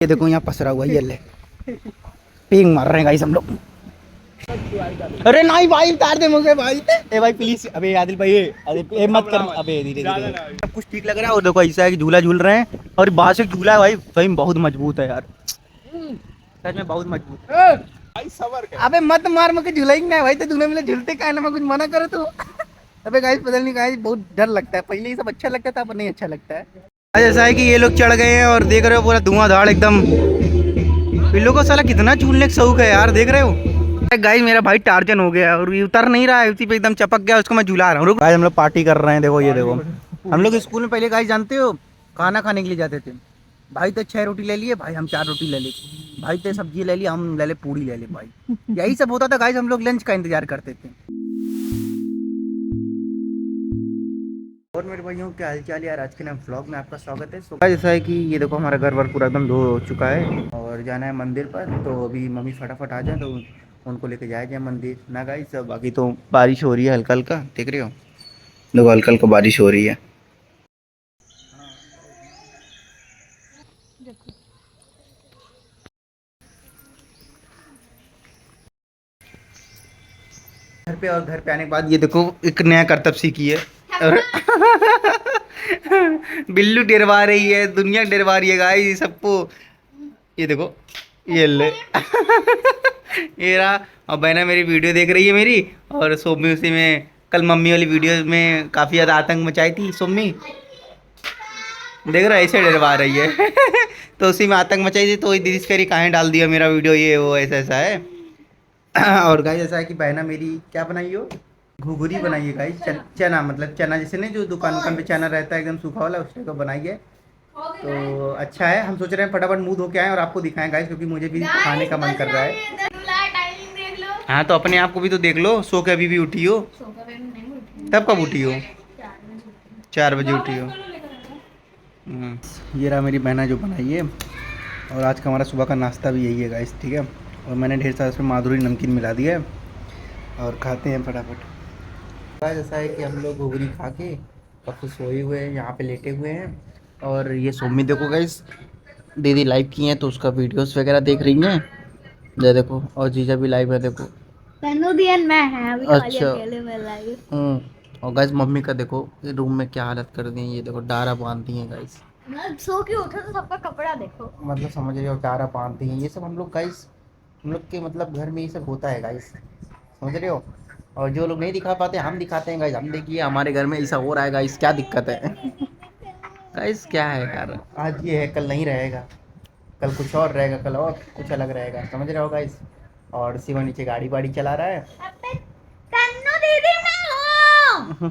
ये देखो यहाँ पसरा हुआ ये ले पिंग मार रहे हैं गाइस हम लोग। अरे नहीं भाई उतार दे मुझे भाई। ए भाई प्लीज। अबे आदिल भाई अरे मत कर। अबे धीरे धीरे सब कुछ ठीक लग रहा है। और देखो ऐसा है कि झूला झूल रहे हैं और बाहर से झूला है भाई सही में बहुत मजबूत है यार, सच में बहुत मजबूत भाई। सबर कर। अबे मत मार मुझे झूला ही नहीं भाई। तो तूने मुझे झूलते का ना मैं कुछ मना करे तो। अबे गाइस पता नहीं गाइस बहुत डर लगता है। पहले ये सब अच्छा लगता था पर नहीं अच्छा लगता है। ऐसा है कि ये लोग चढ़ गए हैं और देख रहे हो पूरा धुआंधार एकदम। इन लोगों को साला कितना झूलने का शौक है यार, देख रहे हो। गाइस मेरा भाई टार्जन हो गया और ये उतर नहीं रहा है, उसी पे एकदम चपक गया। उसको मैं झुला रहा हूँ। गाइस हम लोग पार्टी कर रहे हैं। देखो ये देखो हम लोग स्कूल में पहले गाइस जानते हो खाना खाने के लिए जाते थे। भाई तो 6 रोटी ले लिए भाई, हम 4 रोटी ले ली। भाई तो सब्जी ले ली, हम ले ले पूरी ले ली भाई। यही सब होता था गाइस। हम लोग लंच का इंतजार करते थे। और मेरे भाइयों क्या हालचाल यार, आज के नए व्लॉग में आपका स्वागत है। गाइस ऐसा है कि ये देखो हमारा घर वर पूरा एकदम धो चुका है और जाना है मंदिर पर। तो अभी मम्मी फटाफट आ जाए तो उनको लेके जाया जाए मंदिर ना गाइस। बाकी तो बारिश हो रही है हल्का हल्का, देख रहे हो। देखो हल्का हल्का बारिश हो रही है। घर पे और घर पे आने के बाद ये देखो एक नया करतब सीखी है। और बिल्लू डरवा रही है, दुनिया डरवा रही है गाइस सबको। ये देखो ये ले। ये रहा। और बहना मेरी वीडियो देख रही है मेरी। और सोमी उसी में कल मम्मी वाली वीडियो में काफ़ी ज़्यादा आतंक मचाई थी सोमी। देख रहा है ऐसे डरवा रही है। तो उसी में आतंक मचाई थी तो दीदी करी कहाँ डाल दिया मेरा वीडियो, ये वो ऐसा ऐसा है। और गाइस ऐसा है कि बहना मेरी क्या बनाई हो, घुघरी बनाई है गाइस। चना मतलब चना जैसे नहीं जो दुकान पे चना रहता है एकदम सूखा वाला, उस टाइप का बनाई है। तो अच्छा है। हम सोच रहे हैं फटाफट मुंह धो के आए और आपको दिखाएं गाइस, क्योंकि मुझे भी खाने का मन कर रहा है। हाँ तो अपने आप को भी तो देख लो। सो के अभी भी उठी हो? तब कब उठी हो? 4 बजे उठी हो। ये रहा मेरी बहना जो बनाई है। और आज का हमारा सुबह का नाश्ता भी यही है गाइस, ठीक है। और मैंने ढेर सारा इसमें माधुरी नमकीन मिला दिया है और खाते हैं फटाफट। गाइस ऐसा है कि हम लोग घुघरी खा के काफ़ी सोए हुए हैं, यहाँ पे लेटे हुए हैं। और ये सोमी देखो गाइस दीदी लाइव की हैं तो उसका वीडियोस वगैरह देख रही हैं। ये देखो और जीजा भी लाइव है देखो। मैं है अभी खाली अच्छा। अकेले में लाइव। और गाइस मम्मी का देखो रूम में क्या हालत कर दी है। ये देखो डारा बांध दी है गाइस। मतलब सो के उठो तो सबका कपड़ा देखो। मतलब समझ रहे हो, डारा बांध दी है। ये सब हम लोग गाइस हम लोग के मतलब घर में ये सब होता है गाइस, समझ रहे हो। और जो लोग नहीं दिखा पाते हम दिखाते हैं गाइस। हम देखिए हमारे घर में ऐसा हो रहा है गाइस, क्या दिक्कत है। गाइस क्या है यार, आज ये है कल नहीं रहेगा, कल कुछ और रहेगा, कल और कुछ अलग रहेगा, समझ रहे हो गाइस। और शिवा नीचे गाड़ी वाड़ी चला रहा है। तन्नू दीदी मैं हूँ।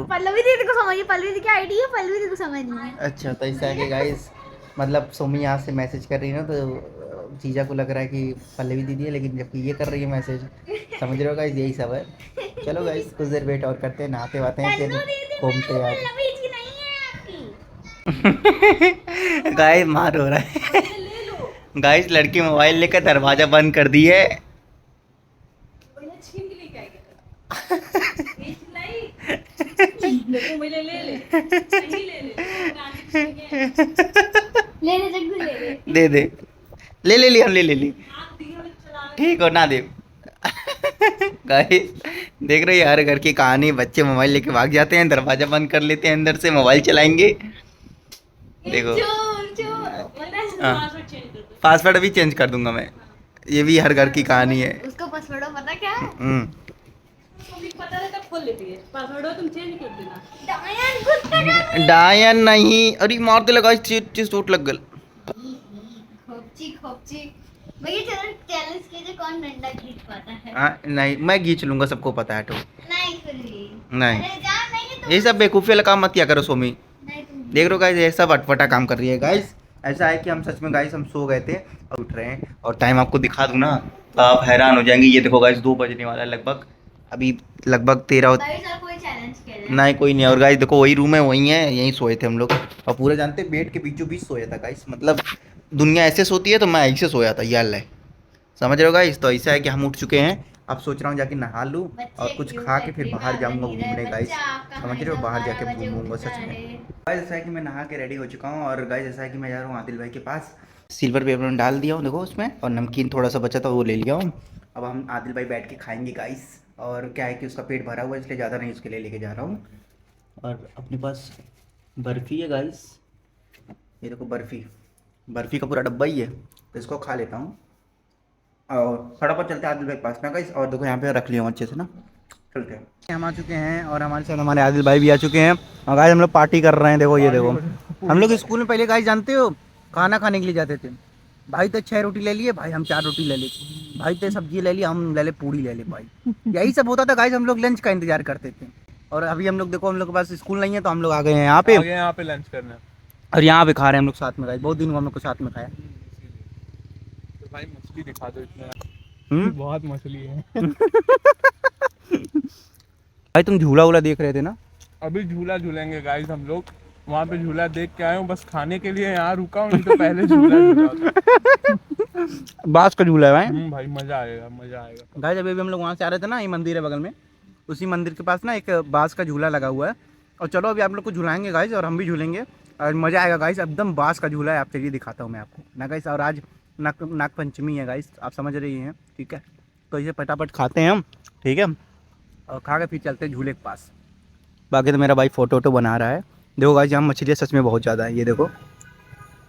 पल्लवी दीदी को समझिए, पल्लवी दीदी की आईडी है, पल्लवी दीदी को समझ नहीं है। अच्छा तो ऐसा है कि गाइस मतलब सोमी यहाँ से मैसेज कर रही है ना तो जीजा को लग रहा है कि पल्लवी दीदी है, लेकिन जबकि ये कर रही है मैसेज, समझ रहे हो गाइस। यही सब है। चलो गाइस कुछ देर वेट और करते हैं, नहाते वाते हैं फिर घूमते यार। गाइस मार हो रहा है। गाइस लड़की मोबाइल लेकर दरवाजा बंद कर दी है। दे दे ले ले ली हम ले ले ली। ठीक हो ना दे। गाइस देख रहे हो हर घर की कहानी, बच्चे मोबाइल लेके भाग जाते हैं, दरवाजा बंद कर लेते हैं, अंदर से मोबाइल चलाएंगे। देखो पासवर्ड अभी चेंज कर दूंगा मैं। ये भी हर घर की कहानी है। उसका पासवर्ड पता क्या है? डायन नहीं, अरे मारते लगा चीज चोट लग गल। खोपची खोपची भैया चलो चैलेंज कीजिए कौन डंडा खींच पाता है। हाँ नहीं मैं खींच लूंगा, सबको पता है। तो नहीं फिर भी नहीं अरे जान नहीं तो ये सब बेवकूफ़ी वाला काम मत किया करो सोमी। नहीं तुम देख रहे हो गाइस ये सब अटपटा काम कर रही है गाइस। ऐसा है कि हम सच में गाइस हम सो गए थे और उठ रहे हैं। और टाइम आपको दिखा दूँ ना तो आप हैरान हो जाएंगे। ये देखो गाइस 2 बजने वाला है लगभग, अभी लगभग 13। भाई सर कोई चैलेंज खेले नहीं कोई नहीं। और गाइस देखो वही रूम है, वही है, यहीं सोए थे हम लोग। और पूरे जानते बेड के बीचों बीच सोया था गाइस। मतलब दुनिया ऐसे सोती है तो मैं ऐसे सोया था, ये हाल है, समझ रहे हो गाइस। तो ऐसा है कि हम उठ चुके हैं अब सोच रहा हूँ जाके नहा लूँ और कुछ खा के फिर बाहर जाऊँगा घूमने गाइस। समझ रहे हो, बाहर जाके घूमूंगा सच में गाइस। ऐसा है कि मैं नहा के रेडी हो चुका हूँ और गाइस ऐसा है कि मैं जा रहा हूँ आदिल भाई के पास। सिल्वर पेपर में डाल दिया हूँ देखो उसमें, और नमकीन थोड़ा सा बचा था वो ले लिया हूँ। अब हम आदिल भाई बैठ के खाएंगे गाइस। और क्या है कि उसका पेट भरा हुआ है इसलिए ज़्यादा नहीं उसके लिए लेके जा रहा हूँ। और अपने पास बर्फ़ी है गाइस, ये देखो बर्फ़ी का पूरा डब्बा ही है, तो इसको खा लेता हूँ और फटाफट चलते हैं आदिल भाई के पास ना गाइस। और देखो यहाँ पे रख लिया हूँ अच्छे से ना, चलते हैं। हम आ चुके हैं और हमारे साथ हमारे आदिल भाई भी आ चुके हैं और गाइस हम लोग पार्टी कर रहे हैं। देखो ये देखो, हम लोग स्कूल में पहले गाइस जानते हो खाना खाने के लिए जाते थे। भाई तो 6 रोटी ले लिए, भाई हम 4 रोटी ले ली, भाई तो सब्जी ले ली, हम ले ले पूड़ी ले ले भाई। यही सब होता था गाइस, हम लोग लंच का इंतजार करते थे। और अभी हम लोग देखो हम लोग के पास स्कूल नहीं है तो हम लोग आ गए हैं यहाँ पे लंच करना। और यहाँ पे खा रहे हैं हम लोग साथ में गाइस। बहुत दिन हुआ हम लोग को साथ में खाया। तो भाई मछली दिखा दो इतना, हम्म बहुत मछली है। भाई तुम झूला वूला देख रहे थे ना? अभी झूला झूलेंगे गाइस हम लोग, वहाँ पे झूला देख के आए हूँ, बस खाने के लिए यहाँ रुका हूँ, नहीं तो पहले झूला झूला होता। बांस का झूला है भाई। भाई मजा आएगा मजा आएगा गाइस अभी हम लोग वहाँ से आ रहे थे ना, ये मंदिर है बगल में, उसी मंदिर के पास ना एक बांस का झूला लगा हुआ है। और चलो अभी आप लोग को झुलाएंगे गाइस और हम भी झूलेंगे और मज़ा आएगा गाइस। एकदम बांस का झूला है, आप चलिए दिखाता हूँ मैं आपको ना गाइस। और आज नाग पंचमी है गाइस, आप समझ रही हैं, ठीक है। तो इसे फटाफट खाते हैं हम, ठीक है, और खा के फिर चलते हैं झूले के पास। बाकी तो मेरा भाई फ़ोटो वोटो बना रहा है। देखो गाइस यहाँ मछलियाँ सच में बहुत ज़्यादा है, ये देखो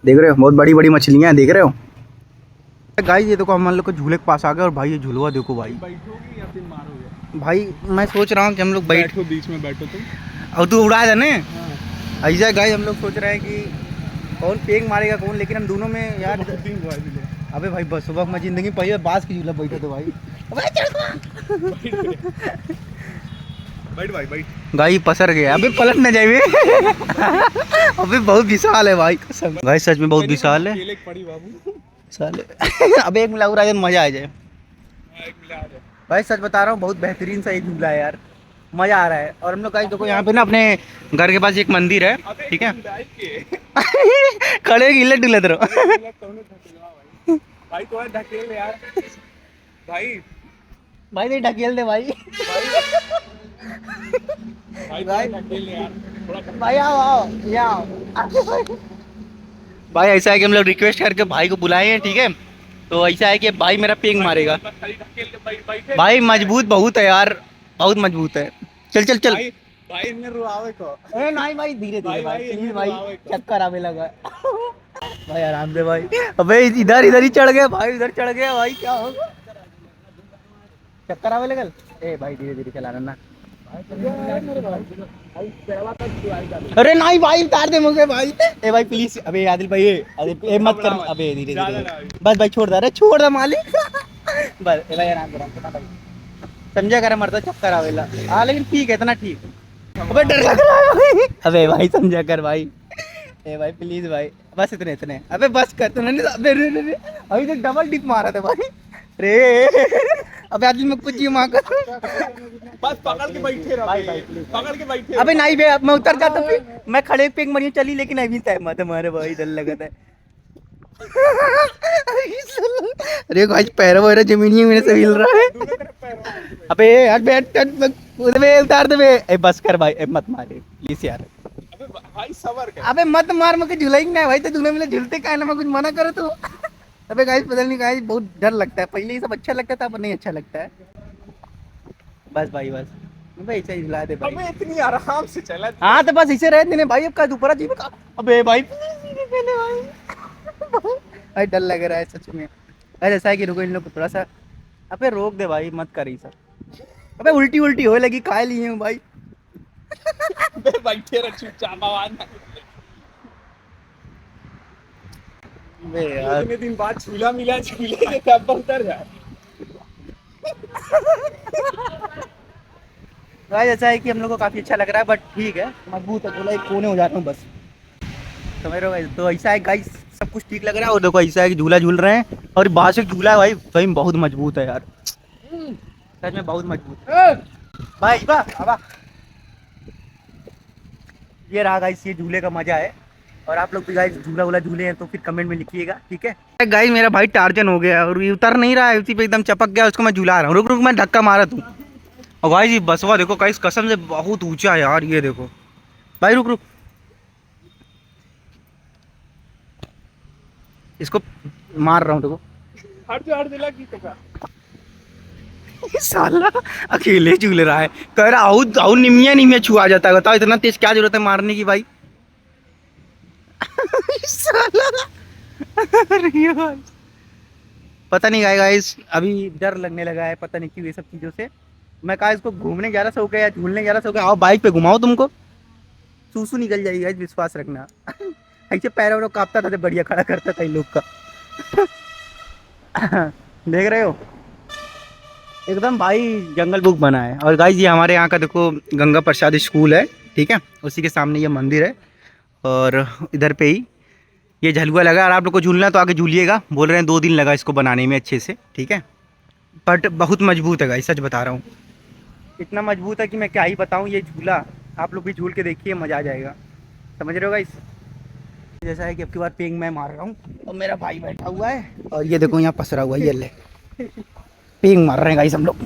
देख रहे हो, बहुत बड़ी बड़ी मछलियाँ हैं, देख रहे हो गाइस। ये देखो हम लोग को झूले के पास आ गए और भाई ये झूलवा देखो भाई। बैठोगे या फिर मारोगे? भाई मैं सोच रहा हूँ कि हम लोग बैठो, बीच में बैठो तुम, और तू उड़ा देने हाँ। ऐसा गाइस। हम लोग सोच रहे हैं कि कौन पेंग मारेगा कौन, लेकिन हम दोनों में यार अबे भाई बस सुबह मैं जिंदगी पहले बांस की झूला बैठा तो भाई। बैठ भाई बैठ। गाई पसर गया, अबे पलट न जाए। अबे बहुत विशाल है भाई कसम, भाई सच में बहुत विशाल है पड़ी बाबू साले। अबे एक मिला उड़ा मजा आ जाए भाई, सच बता रहा हूँ बहुत बेहतरीन सा एक झूला है यार, मजा आ रहा है। और हम लोग गाइस देखो यहाँ पे ना अपने घर के पास एक मंदिर है, ठीक है। खड़े हिले डुले तेरे भाई तो ढकेल यार भाई, भाई नहीं ढकेल दे भाई। भाई ढकेल यार भाई आओ यहाँ भाई। ऐसा है कि हम लोग रिक्वेस्ट करके भाई को बुलाए हैं, ठीक है। तो ऐसा है कि भाई मेरा पेंग मारेगा भाई, मजबूत बहुत है यार, बहुत मजबूत है। चल चल चल भाई ने रुआवे को। ए नहीं भाई धीरे धीरे भाई, प्लीज भाई, चक्कर आने लगा भाई, आराम से भाई। अबे इधर इधर ही चढ़ गया भाई, इधर चढ़ गया भाई, क्या होगा, चक्कर आवे लगल। ए भाई धीरे धीरे चलाना ना। अरे नहीं भाई उतार दे मुझे भाई, ए भाई प्लीज। अबे आदिल भाई ए मत कर, अबे धीरे धीरे बस भाई, छोड़ दे, अरे छोड़ दे मालिक। बस ए भाई आराम कर भाई, समझा कर मरता चक्कर आवेला। हाँ लेकिन ठीक है, इतना ठीक। अबे डर लग रहा है भाई, अबे भाई समझा कर भाई, ए भाई प्लीज भाई, बस इतने इतने। अबे बस कर तो नहीं, अबे रे अभी तो डबल डिप मारा था भाई रे। अबे आदिल में कुछ ही मार कर, बस पकड़ के बैठे रहो भाई, पकड़ के बैठे। अबे नहीं बे, अब मैं उतर जाता फिर, मैं खड़े पे एक मरी चली, लेकिन अभी तय मत हमारे भाई, डर लगा था। अरे भाई पैर वगैरह जमीन ही मेरे से हिल रहा है। अबे यार बैठ उतार दे बे, ए बस कर भाई, ए मत मारे प्लीज यार। अबे भाई सबर कर। अबे मत मार, मुझे झुलाएंगे ना भाई, तो तूने मुझे झुलते काहे ना, मैं कुछ मना करो तो। अबे गाइस पता नहीं गाइस बहुत डर लगता है, पहले ये सब अच्छा लगता था, अब नहीं अच्छा लगता है। बस भाई बस भाई ऐसे ही झुला दे भाई। अबे इतनी आराम से चला। हाँ तो बस ऐसे रहते भाई, अब का दोपहर जी का। अबे भाई भाई डर लग रहा है सच में। अरे ऐसा है कि रुको इन लोग को थोड़ा सा, अबे रोक दे भाई, मत कर ये सब। अबे उल्टी उल्टी होने लगी, खा लिए हूँ भाई। अबे बैठे रह चुपचाप, आवाज ना। अबे यार इतने दिन बाद झूला मिला, झूले के तब उतर जाए। भाई ऐसा है कि हम लोग को काफी अच्छा लग रहा है, बट ठीक है मजबूत है, थोड़ा एक कोने हो जाता हूँ बस, समझ रहे हो। तो ऐसा है गाइस सब कुछ ठीक लग रहा है। और देखो ऐसा है कि झूला झूल रहे हैं, और बाहर से झूला है भाई, सही में बहुत मजबूत है यार, सच में बहुत मजबूत है भाई। वाह वाह, ये रहा गाइस, ये झूले का मजा है। और आप लोग भी गाइस झूला वूला झूले हैं तो फिर कमेंट में लिखिएगा, ठीक है गाइस। मेरा भाई टार्जन हो गया और ये उतर नहीं रहा है, उसी पे एकदम चपक गया, उसको मैं झूला रहा हूँ। रुक रुक मैं धक्का मारा तू। और गाइस ये बसवा देखो गाइस, कसम से बहुत ऊंचा है यार, ये देखो भाई। रुक रुक, इसको मार रहा हूँ देखो। हट दिला की तो का साला अकेले झूल रहा है, कह रहा आउ निमिया छुआ जाता है। बताओ इतना तेज क्या जरूरत है मारने की भाई। साला अरे यार। पता नहीं गाइस अभी डर लगने लगा है, पता नहीं क्यों ये सब चीजों से। मैं कहा इसको घूमने ग्यारह सौ गया, झूलने 1100 गया, आओ बाइक पे घुमाओ तुमको, सूसू निकल जाएगी गाइस, विश्वास रखना। ऐसे पैरों वैरों कांपता था तो बढ़िया खड़ा करता था इन लोग का। देख रहे हो एकदम भाई जंगल बुक बना है। और गाइस ये हमारे यहाँ का देखो गंगा प्रसाद स्कूल है, ठीक है, उसी के सामने ये मंदिर है। और इधर पे ही ये झलुआ लगा। और आप लोग को झूलना तो आगे झूलिएगा, बोल रहे हैं 2 दिन लगा इसको बनाने में अच्छे से, ठीक है। बट बहुत मजबूत है गाइस, सच बता रहा हूँ, इतना मजबूत है कि मैं क्या ही बताऊँ। ये झूला आप लोग भी झूल के देखिए, मज़ा आ जाएगा, समझ रहे हो गाइस। जैसा है कि अब की बार पेंग मैं मार रहा हूँ और मेरा भाई बैठा हुआ है और ये देखो यहाँ पसरा हुआ है, ये ले पेंग मार रहे हैं गाइस हम लोग।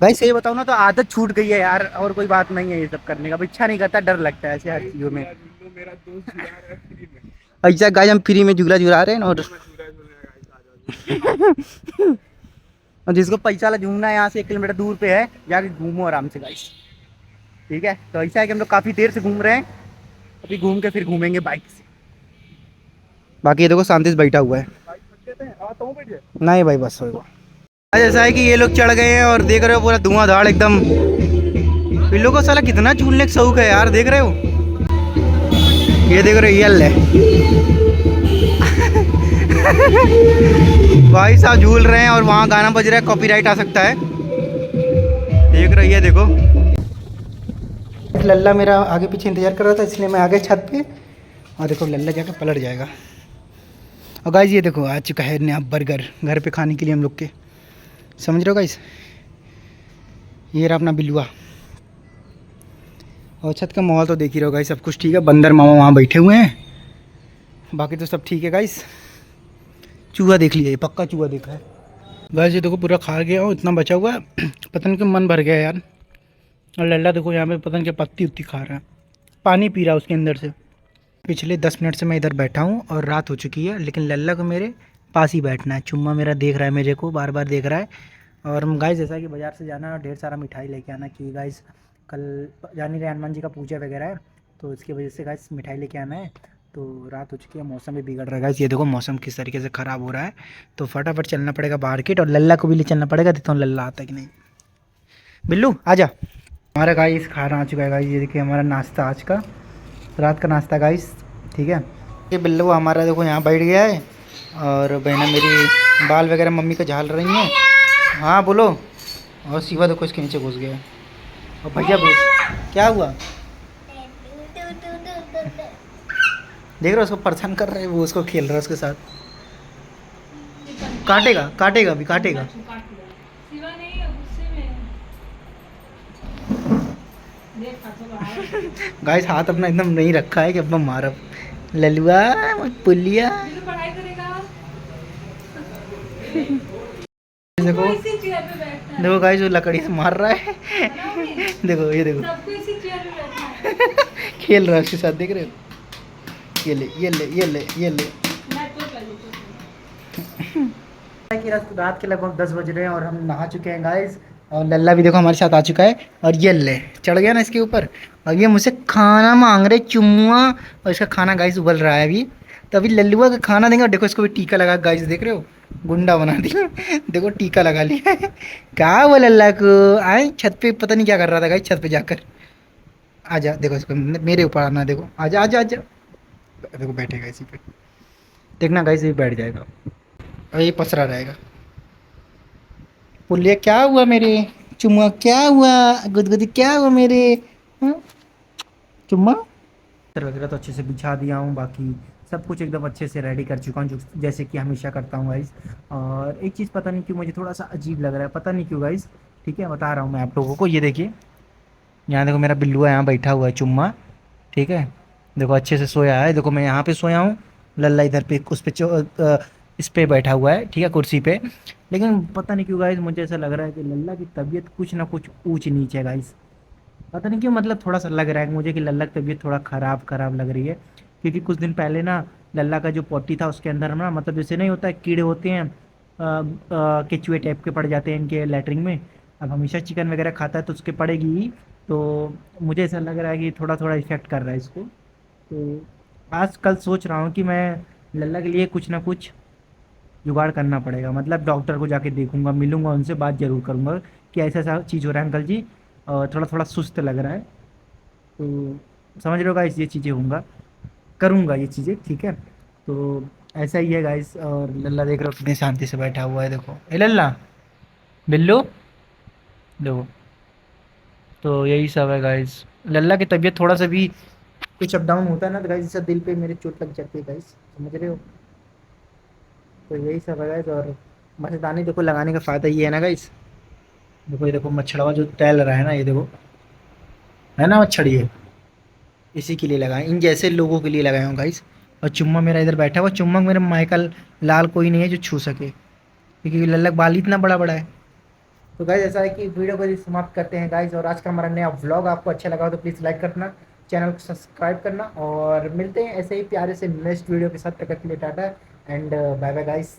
भाई सही बताऊँ ना तो आदत छूट गई है यार, और कोई बात नहीं है ये सब करने का, इच्छा नहीं करता, डर लगता है ऐसे हर चीज़ों में। मेरा दोस्त झूला रहा है फ्री में। ऐसा गाइस हम फ्री में झूला झूला रहे हैं और और जिसको पैसा वाला झूमना है यहाँ से 1 किलोमीटर दूर पे है, जाके घूमो आराम से गाइस, ठीक है। तो ऐसा है कि हम लोग काफ़ी देर से घूम रहे हैं, अभी घूम के फिर घूमेंगे बाइक से। बाकी ये देखो शांति से बैठा हुआ है, नहीं भाई बस होगा। ऐसा है कि ये लोग चढ़ गए हैं और देख रहे हो पूरा धुआंधार एकदम। इन लोगों को साला कितना झूलने का शौक है यार, देख रहे हो, ये देख रहे हो ये ले भाई साहब झूल रहे हैं और वहाँ गाना बज रहा है, कॉपीराइट आ सकता है, देख रहे ये देखो। लल्ला मेरा आगे पीछे इंतजार कर रहा था इसलिए मैं आ गया छत पे, और देखो लल्ला जाकर पलट जाएगा। और गाइस ये देखो आ चुका है नया बर्गर घर पे खाने के लिए हम लोग के, समझ रहे हो गाइस। ये रहा अपना बिल्लुआ। और छत का माहौल तो देख ही रहो गाइस, सब कुछ ठीक है, बंदर मामा वहाँ बैठे हुए हैं, बाकी तो सब ठीक है गाइस। चूहा देख लिया, पक्का चूहा देखा है गाइस। ये देखो पूरा खा गया हूँ, इतना बचा हुआ है, पता नहीं क्यों मन भर गया यार। और लल्ला देखो यहाँ पे पता नहीं क्या पत्ती उत्ती खा रहा है, पानी पी रहा है उसके अंदर से। पिछले 10 मिनट से मैं इधर बैठा हूँ और रात हो चुकी है, लेकिन लल्ला को मेरे पास ही बैठना है। चुम्मा मेरा देख रहा है मेरे को, बार बार देख रहा है। और गाइस जैसा कि बाज़ार से जाना और ढेर सारा मिठाई लेके आना, कि गाइस कल जानी रहे हनुमान जी का पूजा वगैरह है, तो इसकी वजह से गाइस मिठाई लेके आना है। तो रात हो चुकी है, मौसम भी बिगड़ रहा है गाइस, ये देखो मौसम किस तरीके से ख़राब हो रहा है, तो फटाफट चलना पड़ेगा मार्केट। और लल्ला को भी ले चलना पड़ेगा, देखता हूँ लल्ला आता है कि नहीं। बिल्लू आजा। हमारा गाइस खाना आ चुका है गाइस, ये देखिए हमारा नाश्ता आज का, रात का नाश्ता गाइस, ठीक है। ये बिल्लू हमारा देखो यहाँ बैठ गया है और बहना मेरी बाल वगैरह मम्मी का झाल रही हैं। हाँ बोलो। और शिवा देखो इसके नीचे घुस गया। और भैया क्या हुआ, देख रहे हो उसको परेशान कर रहे हैं, वो उसको खेल रहा है उसके साथ। काटेगा काटेगा अभी काटेगा। गाइस हाथ अपना एकदम नहीं रखा है कि अब मैं मारब। ललुआ पुलिया देखो देखो गाइस वो लकड़ी से मार रहा है। देखो ये देखो खेल रहा है उसके साथ, देख रहे हो। ये ले ये ले ये ले ये ले। रात के लगभग 10 बज रहे हैं और हम नहा चुके हैं गाइस। और लल्ला भी देखो हमारे साथ आ चुका है और ये ले चढ़ गया ना इसके ऊपर। और ये मुझसे खाना मांग रहे चुम्मा, और इसका खाना गाइस उबल रहा है अभी, तो अभी लल्लुआ का खाना देंगे। और देखो इसको भी टीका लगा गाइस, देख रहे हो गुंडा बना दिया। देखो टीका लगा लिया है। क्या हुआ लल्ला को, आए छत पे पता नहीं क्या कर रहा था गाइस, छत पे जाकर। आजा देखो इसको मेरे ऊपर आना, देखो आजा आजा आजा। देखो बैठेगा इसी पे, देखना गाइस ये बैठ जाएगा और ये पसरा रहेगा। पुलिया क्या हुआ मेरे चुम्मा, क्या हुआ गुदगुदी, क्या हुआ मेरे चुम्मा। वगैरह तो अच्छे से बिछा दिया हूँ, बाकी सब कुछ एकदम अच्छे से रेडी कर चुका हूँ, जैसे कि हमेशा करता हूँ गाइस। और एक चीज़ पता नहीं क्यों मुझे थोड़ा सा अजीब लग रहा है, पता नहीं क्यों गाइस, ठीक है बता रहा हूँ मैं आप लोगों को। ये देखिए यहाँ देखो मेरा बिल्लू है, यहाँ बैठा हुआ है चुम्मा, ठीक है। देखो अच्छे से सोया है, देखो मैं यहाँ पे सोया हूँ, लल्ला इधर पे उस पे इस पे बैठा हुआ है, ठीक है, कुर्सी पे। लेकिन पता नहीं क्यों गाइस मुझे ऐसा लग रहा है कि लल्ला की तबीयत कुछ ना कुछ ऊंच नीच है गाइस। पता नहीं क्यों, मतलब थोड़ा सा लग रहा है मुझे कि लल्ला की तबीयत थोड़ा ख़राब ख़राब लग रही है। क्योंकि कुछ दिन पहले ना लल्ला का जो पोटी था उसके अंदर ना, मतलब जैसे नहीं होता है कीड़े होते हैं, केचुए टाइप के पड़ जाते हैं इनके लैटरिन में। अब हमेशा चिकन वगैरह खाता है तो उसके पड़ेगी ही। तो मुझे ऐसा लग रहा है कि थोड़ा थोड़ा इफेक्ट कर रहा है इसको। तो आज कल सोच रहा हूँ कि मैं लल्ला के लिए कुछ ना कुछ जुगाड़ करना पड़ेगा, मतलब डॉक्टर को जाके देखूंगा, मिलूंगा उनसे, बात ज़रूर करूंगा कि ऐसा ऐसा चीज़ हो रहा है अंकल जी, और थोड़ा थोड़ा सुस्त लग रहा है। तो समझ रहे हो गाइस, ये चीज़ें होंगे, करूँगा ये चीज़ें, ठीक है। तो ऐसा ही है गाइस। और लल्ला देख रहे हो कितनी शांति से बैठा हुआ है, देखो ए लल्ला, बिल्लू, देखो। तो यही सब है गाइस। लल्ला की तबीयत थोड़ा सा भी कुछ अप डाउन होता है ना तो गाइस जैसा दिल पे मेरे चोट लग जाती है गाइस, समझ रहे हो। तो यही सब है गाइस। और मच्छरदानी देखो लगाने का फ़ायदा ये है ना गाइस, देखो ये देखो मच्छरवा जो तैल रहा है ना, ये देखो, है ना मच्छर, ये इसी के लिए लगाए, इन जैसे लोगों के लिए लगाया हूँ गाइस। और चुम्मा मेरा इधर बैठा हुआ, चुम्मा मेरे माइकल लाल कोई नहीं है जो छू सके, क्योंकि लल्लक बाल इतना बड़ा बड़ा है। तो गाइस ऐसा है कि वीडियो को समाप्त करते हैं गाइस। और आज का हमारा नया व्लॉग आपको अच्छा लगा हो तो प्लीज़ लाइक करना, चैनल को सब्सक्राइब करना, और मिलते हैं ऐसे ही प्यारे से नेक्स्ट वीडियो के साथ। तक के लिए tata and bye bye guys.